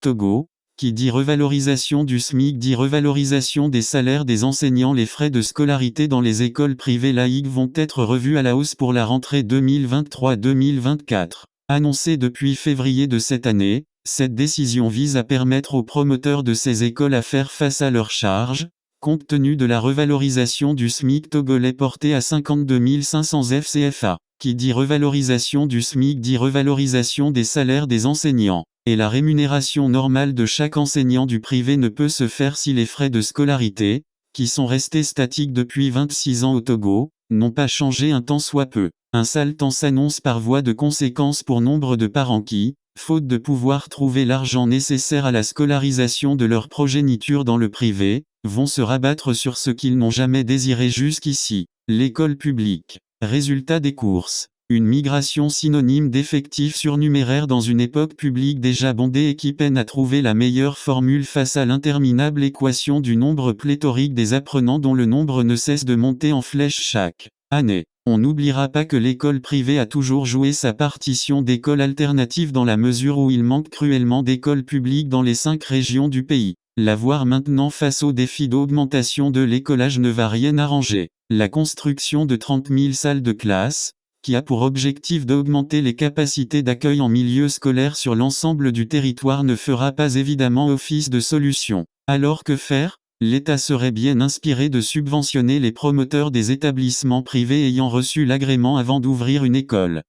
Togo. Qui dit revalorisation du SMIC dit revalorisation des salaires des enseignants. Les frais de scolarité dans les écoles privées laïques vont être revus à la hausse pour la rentrée 2023-2024. Annoncée depuis février de cette année, cette décision vise à permettre aux promoteurs de ces écoles à faire face à leurs charges, compte tenu de la revalorisation du SMIC togolais porté à 52 500 FCFA. Qui dit revalorisation du SMIC dit revalorisation des salaires des enseignants. Et la rémunération normale de chaque enseignant du privé ne peut se faire si les frais de scolarité, qui sont restés statiques depuis 26 ans au Togo, n'ont pas changé un tant soit peu. Un sale temps s'annonce par voie de conséquence pour nombre de parents qui, faute de pouvoir trouver l'argent nécessaire à la scolarisation de leur progéniture dans le privé, vont se rabattre sur ce qu'ils n'ont jamais désiré jusqu'ici, l'école publique. Résultat des courses. Une migration synonyme d'effectifs surnuméraires dans une époque publique déjà bondée et qui peine à trouver la meilleure formule face à l'interminable équation du nombre pléthorique des apprenants dont le nombre ne cesse de monter en flèche chaque année. On n'oubliera pas que l'école privée a toujours joué sa partition d'école alternative dans la mesure où il manque cruellement d'écoles publiques dans les 5 régions du pays. La voir maintenant face au défi d'augmentation de l'écolage ne va rien arranger. La construction de 30 000 salles de classe, qui a pour objectif d'augmenter les capacités d'accueil en milieu scolaire sur l'ensemble du territoire ne fera pas évidemment office de solution. Alors que faire ? L'État serait bien inspiré de subventionner les promoteurs des établissements privés ayant reçu l'agrément avant d'ouvrir une école.